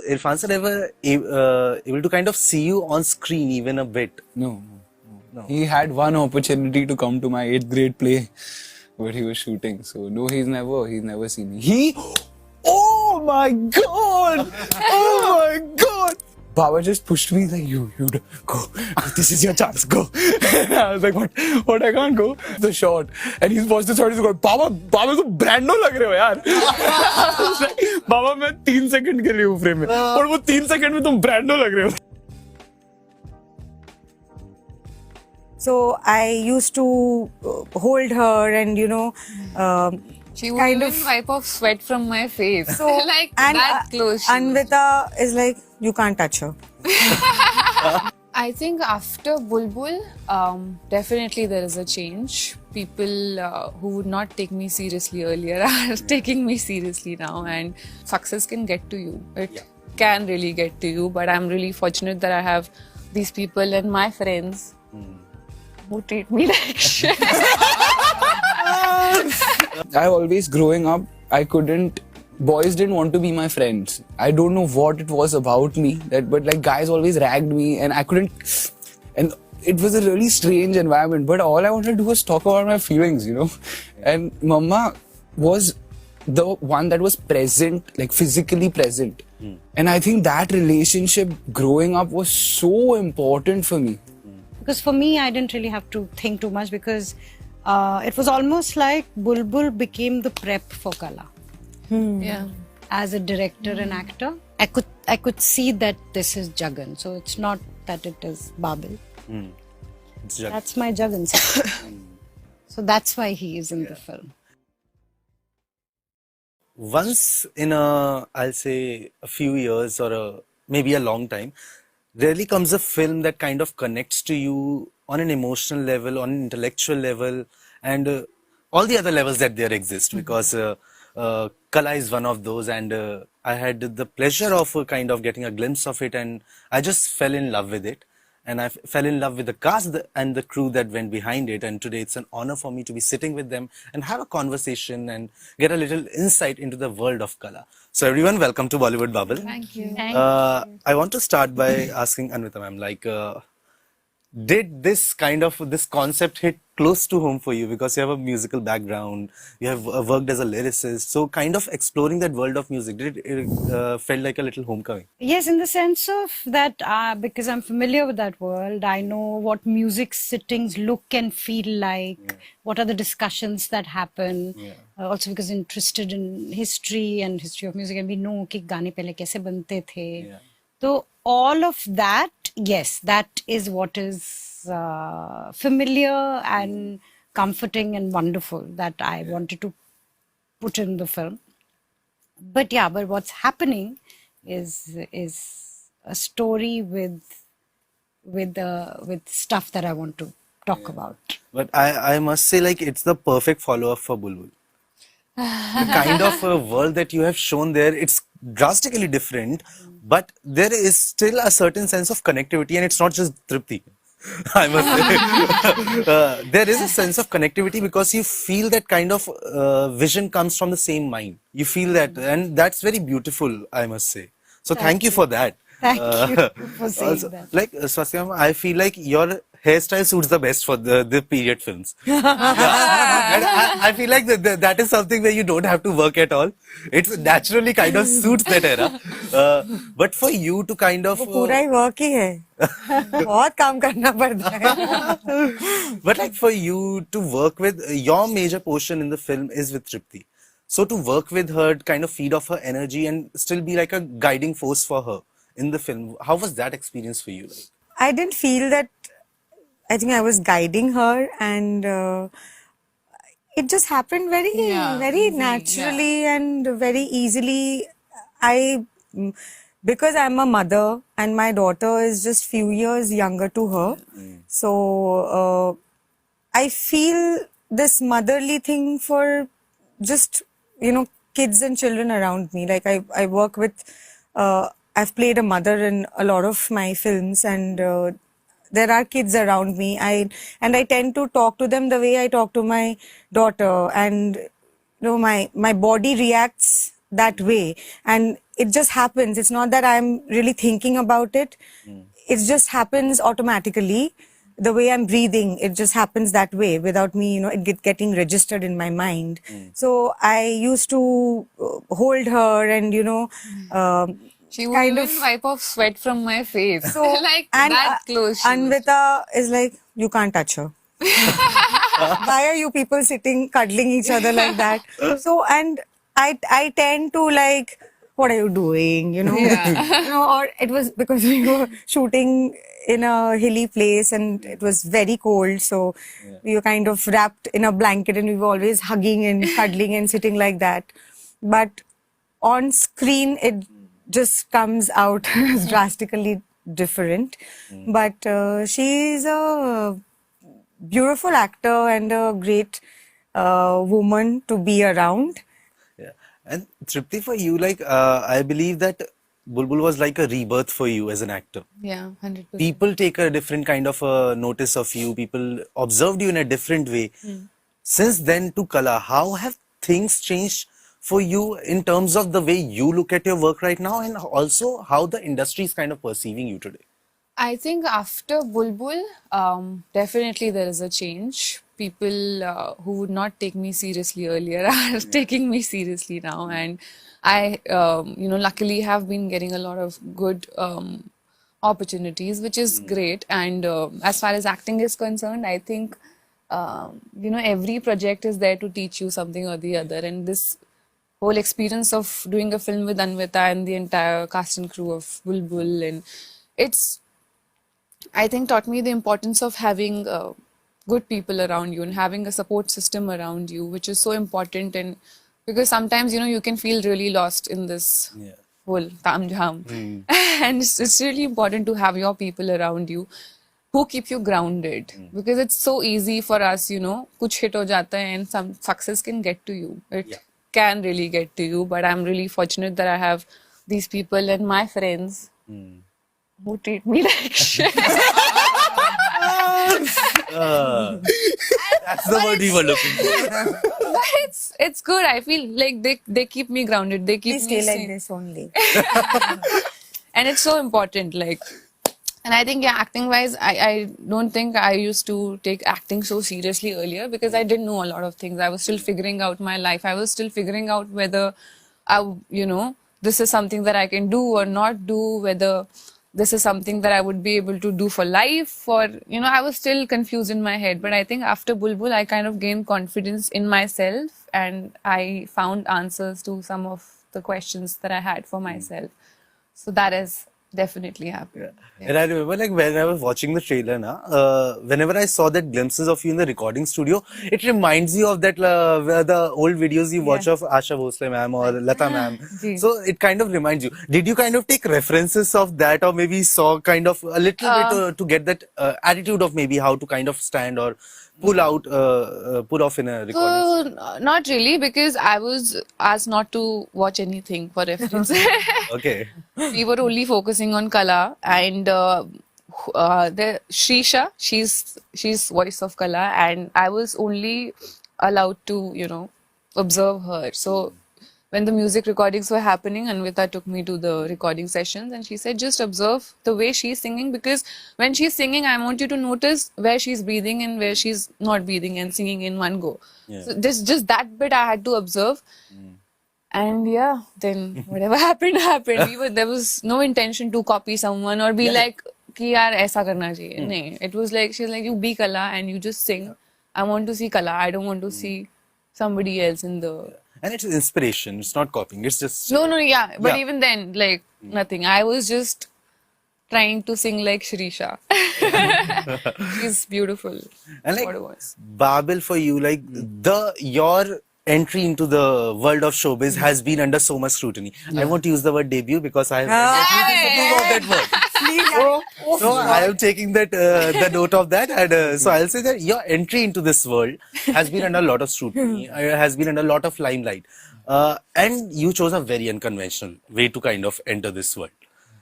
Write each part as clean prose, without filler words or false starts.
Irfan sir ever able to kind of see you on screen even a bit? No. He had one opportunity to come to my 8th grade play where he was shooting. So no, he's never seen me. Oh my God! Oh my God! Baba just pushed me like, you go. This is your chance, go. I was like, what? I can't go. The shot. And he's watched the shot, he's going, Baba तो brand लग रहे हो यार. I was like, Baba मैं 3 second के लिए हूँ frame में. और वो 3 सेकंड में तुम brand लग रहे हो. So I used to hold her and, She would even wipe off sweat from my face. So, like and that close. she was. Anvita is like, you can't touch her. I think after Bulbul, definitely there is a change. People who would not take me seriously earlier are taking me seriously now, and success can get to you. It can really get to you, but I'm really fortunate that I have these people and my friends who treat me like shit. I always, growing up, boys didn't want to be my friends. I don't know what it was about me, but like guys always ragged me and I couldn't, and it was a really strange environment, but all I wanted to do was talk about my feelings, and Mama was the one that was present, like physically present. And I think that relationship growing up was so important for me. Because for me, I didn't really have to think too much because it was almost like Bulbul became the prep for Kala. Yeah. As a director and actor, I could see that this is Jagan. So it's not that it is Babil. That's my Jagan. So that's why he is in the film. Once in I'll say a few years or maybe a long time, rarely comes a film that kind of connects to you on an emotional level, on an intellectual level, and all the other levels that there exist, because Kala is one of those, and I had the pleasure of kind of getting a glimpse of it, and I just fell in love with it. And I fell in love with the cast and the crew that went behind it. And today it's an honor for me to be sitting with them and have a conversation and get a little insight into the world of Kala. So everyone, welcome to Bollywood Bubble. Thank you. I want to start by asking Anvita ma'am, like, did this concept hit close to home for you, because you have a musical background, you have worked as a lyricist, so kind of exploring that world of music, did it felt like a little homecoming? Yes, in the sense of that, because I'm familiar with that world, I know what music sittings look and feel like, what are the discussions that happen. Also because interested in history and history of music, and we know कि गाने पहले कैसे बनते थे. So all of that, yes, that is what is familiar and comforting and wonderful that I wanted to put in the film. But what's happening is a story with stuff that I want to talk about. But I must say, like, it's the perfect follow-up for Bulbul. The kind of world that you have shown there, it's drastically different, but there is still a certain sense of connectivity, and it's not just Tripti. I must say. There is a sense of connectivity because you feel that kind of vision comes from the same mind. You feel that, and that's very beautiful, I must say. So thank you for that. Thank you for saying Also, that. like Swastika, I feel like your hairstyle suits the best for the period films. And I feel like that is something where you don't have to work at all. It naturally kind of suits that era. But for you to kind of वो पूरा ही work ही है. बहुत काम करना पड़ता है. But like for you to work with, your major portion in the film is with Tripti. So to work with her, kind of feed off her energy and still be like a guiding force for her in the film, how was that experience for you? I didn't feel that. I think I was guiding her, and it just happened very easy, naturally and very easily. Because I'm a mother and my daughter is just few years younger to her, so I feel this motherly thing for just kids and children around me. Like I work with. I've played a mother in a lot of my films, and there are kids around me. I tend to talk to them the way I talk to my daughter, and my body reacts that way. And it just happens. It's not that I'm really thinking about it. It just happens automatically. The way I'm breathing, it just happens that way without me, it getting registered in my mind. So I used to hold her and, She would kind even of wipe off sweat from my face. So, like and that close. she was. Anvita is like, you can't touch her. Why are you people sitting cuddling each other like that? So, and I tend to like, what are you doing? Or it was because we were shooting in a hilly place and it was very cold. So we were kind of wrapped in a blanket and we were always hugging and cuddling and sitting like that. But on screen, it just comes out as drastically different. But she's a beautiful actor and a great woman to be around. Yeah. And Tripti, for you, like, I believe that Bulbul was like a rebirth for you as an actor. Yeah, 100%. People take a different kind of notice of you. People observed you in a different way. Since then to Kala, how have things changed for you in terms of the way you look at your work right now, and also how the industry is kind of perceiving you today? I think after Bulbul, definitely there is a change. People who would not take me seriously earlier are taking me seriously now, and I, luckily have been getting a lot of good opportunities, which is great. And as far as acting is concerned, I think every project is there to teach you something or the other, and this whole experience of doing a film with Anvita and the entire cast and crew of Bulbul, and it's, I think, taught me the importance of having good people around you and having a support system around you, which is so important. And because sometimes, you can feel really lost in this whole tam jam. And it's really important to have your people around you who keep you grounded. Because it's so easy for us, kuch hit ho jata hai and some success can get to you. It can really get to you. But I'm really fortunate that I have these people and my friends who treat me like shit. That's the word we were looking for. But it's good. I feel like they keep me grounded. They keep Please me stay like sane. this only. And it's so important. And I think, acting wise, I don't think I used to take acting so seriously earlier because I didn't know a lot of things. I was still figuring out my life. I was still figuring out whether this is something that I can do or not do, whether this is something that I would be able to do for life, or, I was still confused in my head. But I think after Bulbul, I kind of gained confidence in myself and I found answers to some of the questions that I had for myself. So that is definitely happened. And I remember, like, when I was watching the trailer, whenever I saw that glimpses of you in the recording studio, it reminds you of that the old videos you watch of Asha Bhosle ma'am or Lata ma'am. So it kind of reminds you. Did you kind of take references of that, or maybe saw kind of a little bit to get that attitude of maybe how to kind of stand or pull off in a recording? So, not really, because I was asked not to watch anything for references. Okay. We were only focusing on Kala, and the Shrisha, she's voice of Kala, and I was only allowed to observe her. So when the music recordings were happening, Anvita took me to the recording sessions and she said, just observe the way she's singing, because when she's singing, I want you to notice where she's breathing and where she's not breathing and singing in one go. So just that bit I had to observe. And then whatever happened. There was no intention to copy someone or be like, ki yaar aisa karna chahiye. No, it was like, she's like, you be Kala and you just sing. I want to see Kala. I don't want to see somebody else in the... And it's inspiration. It's not copying. It's just... No, but even then, nothing. I was just trying to sing like Shrisha. She's beautiful. And like, what it was. Babil, for you, like, your entry into the world of showbiz has been under so much scrutiny. I won't use the word debut because I have that word. So I am taking that the note of that, and so I'll say that your entry into this world has been under a lot of scrutiny, has been under a lot of limelight, and you chose a very unconventional way to kind of enter this world.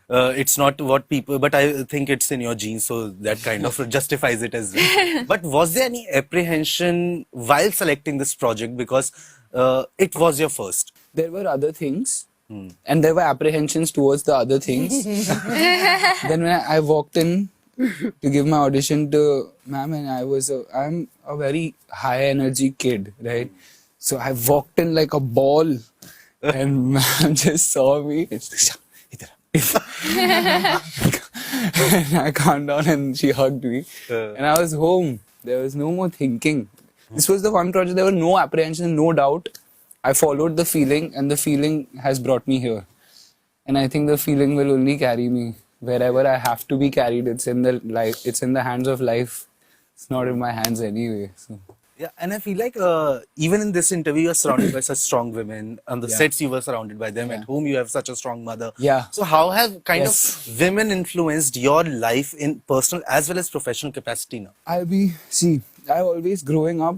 It's not what people, but I think it's in your genes, so that kind of justifies it as well. But was there any apprehension while selecting this project, because it was your first? There were other things And there were apprehensions towards the other things. Then when I walked in to give my audition to ma'am, and I'm a very high energy kid, right? So I walked in like a ball, and ma'am just saw me. And I calmed down and she hugged me. And I was home. There was no more thinking. This was the one project, there were no apprehension, no doubt. I followed the feeling, and the feeling has brought me here. And I think the feeling will only carry me wherever I have to be carried. It's in the hands of life. It's not in my hands anyway. So. Yeah, and I feel like even in this interview, you're surrounded by such strong women. On the sets, you were surrounded by them. At home, you have such a strong mother. Yeah. So how have kind of women influenced your life in personal as well as professional capacity now? I always growing up,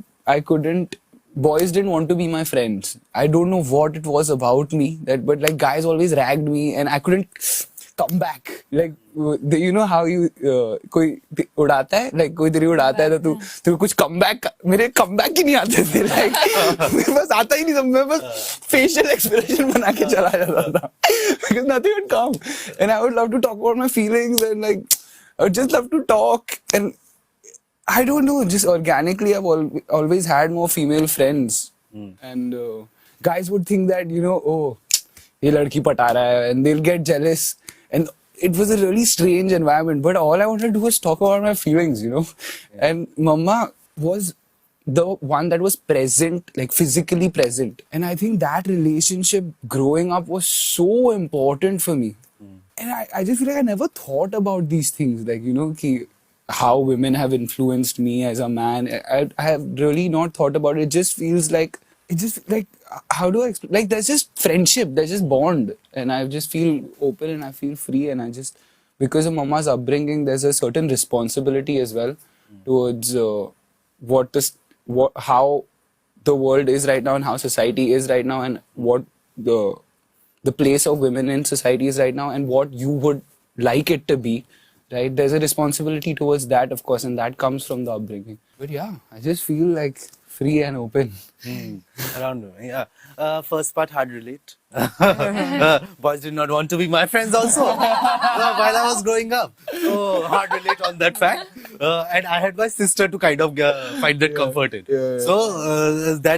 boys didn't want to be my friends. I don't know what it was about me, but like guys always ragged me and I couldn't come back. Like, you know how you, कोई उड़ाता है, like कोई तेरी उड़ाता है तो तू कुछ comeback, मेरे comeback ही नहीं आते थे, like, मेरे पास आता ही नहीं था, मैं बस facial expression बना के चला जाता था, because nothing would come. And I would love to talk about my feelings and like, I would just love to talk and I don't know, just organically I've always had more female friends. And guys would think that, you know, oh, ye ladki pata raha hai, and they'll get jealous. And it was a really strange environment, but all I wanted to do was talk about my feelings, you know. Yeah. And Mama was the one that was present, like physically present. And I think that relationship growing up was so important for me. And I just feel like I never thought about these things, like, you know, how women have influenced me as a man. I have really not thought about it. It just feels like, how do I explain? Like, there's just friendship, there's just bond. And I just feel open and I feel free. And I just, because of Mama's upbringing, there's a certain responsibility as well towards how the world is right now and how society is right now and what the place of women in society is right now and what you would like it to be. Right, there's a responsibility towards that, of course, and that comes from the upbringing. But yeah, I just feel like free and open. Around, yeah. First part, hard relate. Boys did not want to be my friends also while I was growing up. So hard relate on that fact. And I had my sister to kind of find that comfort in. So we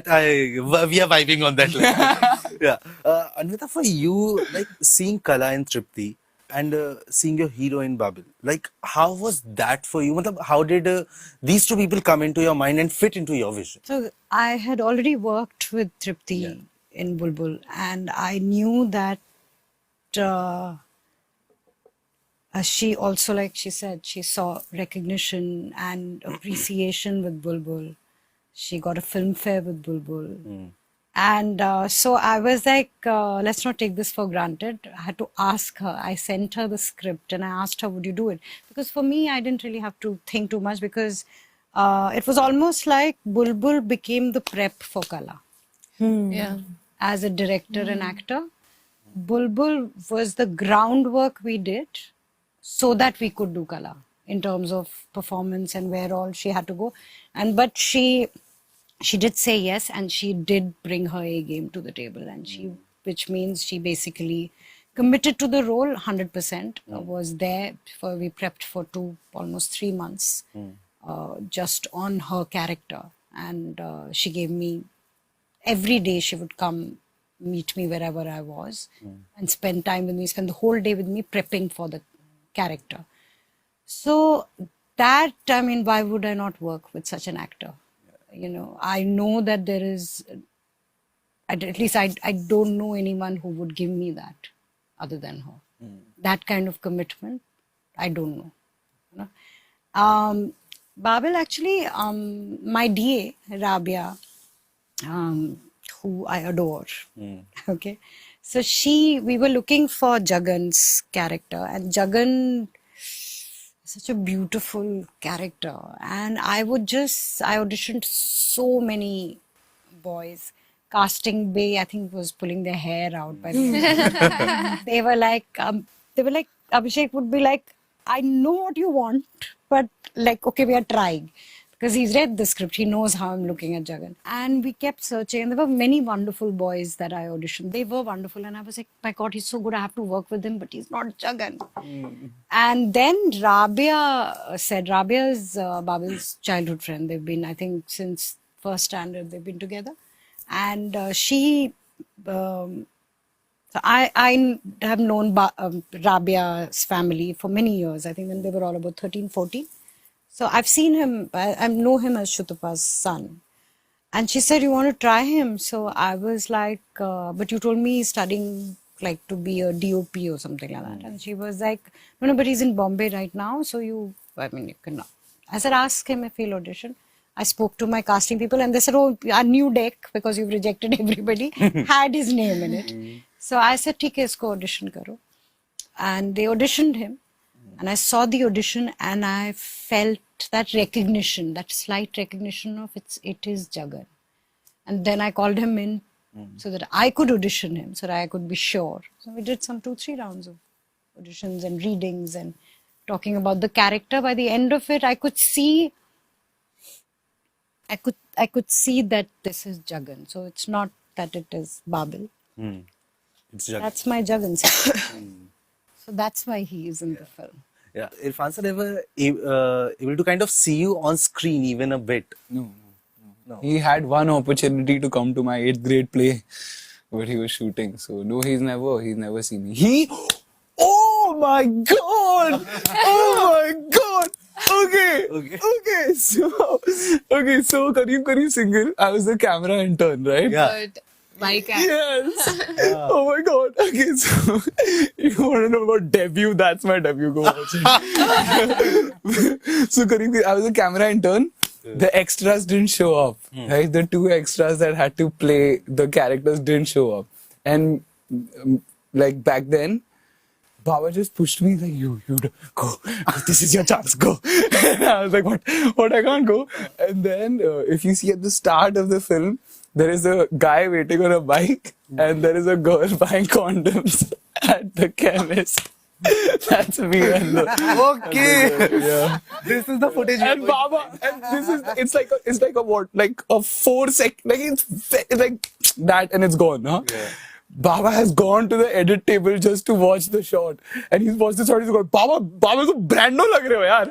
are vibing on that level. Yeah. Anvita, for you, like seeing Kala and Tripti, and seeing your hero in Babil, like how was that for you? How did these two people come into your mind and fit into your vision? So I had already worked with Tripti in Bulbul, and I knew that she also, like she said, she saw recognition and appreciation with Bulbul. She got a Filmfare with Bulbul. And so I was like, let's not take this for granted. I had to ask her. I sent her the script and I asked her, would you do it? Because for me, I didn't really have to think too much because it was almost like Bulbul became the prep for Kala. Yeah. As a director and actor, Bulbul was the groundwork we did so that we could do Kala in terms of performance and where all she had to go. But she did say yes, and she did bring her A game to the table, and which means she basically committed to the role 100%. Was there we prepped for almost 3 months, just on her character, and she gave me every day. She would come meet me wherever I was, and spend time with me, spend the whole day with me prepping for the character. So that, I mean, why would I not work with such an actor? You know, I know that there is, at least I don't know anyone who would give me that other than her. That kind of commitment, I don't know. You know? Babil, actually, my DA, Rabia, who I adore, okay. So we were looking for Jagan's character, and Jagan, such a beautiful character, and I auditioned so many boys. Casting bay, I think, was pulling their hair out by the they were like Abhishek would be like, I know what you want, but like, okay, we are trying. because he's read the script. He knows how I'm looking at Jagan. And we kept searching. And there were many wonderful boys that I auditioned. They were wonderful. And I was like, my God, he's so good. I have to work with him, but he's not Jagan. And then Rabia said, Rabia is Babil's childhood friend. They've been, I think, since first standard, they've been together. And she... So I have known Rabia's family for many years. I think when they were all about 13, 14. So I've seen him, I know him as Shutupa's son. And she said, you want to try him? So I was like, but you told me he's studying like to be a DOP or something like that. And she was like, no, but he's in Bombay right now. So you cannot. I said, ask him if he'll audition. I spoke to my casting people and they said, oh, our new deck, because you've rejected everybody, had his name in it. So I said, "ठीक है, इसको audition करो." And they auditioned him. And I saw the audition and I felt that recognition, that slight recognition of it is Jagan. And then I called him in so that I could audition him, so that I could be sure. So we did some 2-3 rounds of auditions and readings and talking about the character. By the end of it, I could see that this is Jagan. So it's not that it is Babil. It's Jagan. That's my Jagan. So that's why he is in the film. Yeah, Irfan sir ever able to kind of see you on screen even a bit? No. He had one opportunity to come to my 8th grade play where he was shooting. So no, he's never seen me. Oh my God! Oh my God! Okay. So Kareem single. I was the camera intern, right? Yeah. But my cat. Yes. Oh my God. Okay, so you want to know about debut? That's my debut. Go watch it. So Kareem, I was a camera intern. The extras didn't show up. Right? The 2 extras that had to play the characters didn't show up. And like back then, Baba just pushed me like, you go. This is your chance, go. And I was like, what? I can't go. And then if you see at the start of the film, there is a guy waiting on a bike and there is a girl buying condoms at the chemist. That's me and Okay. yeah. This is the footage. And Baba, and it's like a what? Like a 4-second, like it's like that and it's gone, huh? Yeah. Baba has gone to the edit table just to watch the shot. And he's watched the shot, he's gone, Baba तो brand no लग रहे हो यार.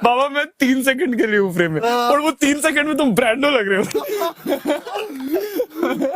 Baba मैं 3 second के लिए हूँ frame में. और वो 3 सेकंड में तुम brand no लग रहे हो.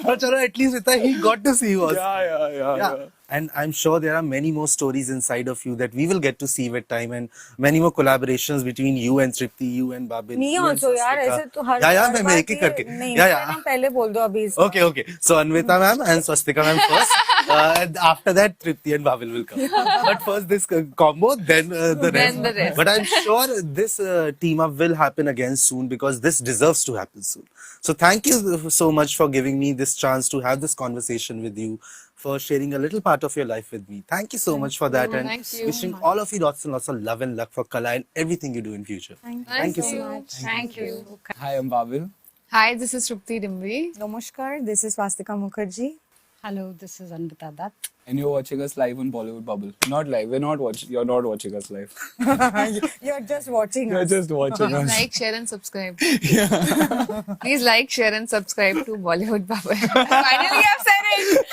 But chalo, at least he got to see you also. Yeah. And I'm sure there are many more stories inside of you that we will get to see with time, and many more collaborations between you and Tripti, you and Babil. Me you and also, यार Swastika. ऐसे तो हर मैं बार एक एक करके. नहीं, Yeah. नाम पहले बोल दो अभी. Okay. So Anvita ma'am and Swastika ma'am first. And after that, Tripti and Babil will come. But first this combo, then the rest. the rest. But I'm sure this team up will happen again soon because this deserves to happen soon. So thank you so much for giving me this chance to have this conversation with you, for sharing a little part of your life with me. Thank you so much for that, and Thank you. wishing all of you lots and lots of love and luck for Kala and everything you do in future. Thank you so much. Thank you. Hi, I'm Babil. Hi, this is Trupti Dimri. Namaskar, this is Swastika Mukherjee. Hello, this is Anvita Dutt. And you're watching us live on Bollywood Bubble. Not live. You're not watching us live. You're just watching You're us. just watching us. Like, share and subscribe. Please like, share and subscribe to Bollywood Bubble. Finally, I've said it.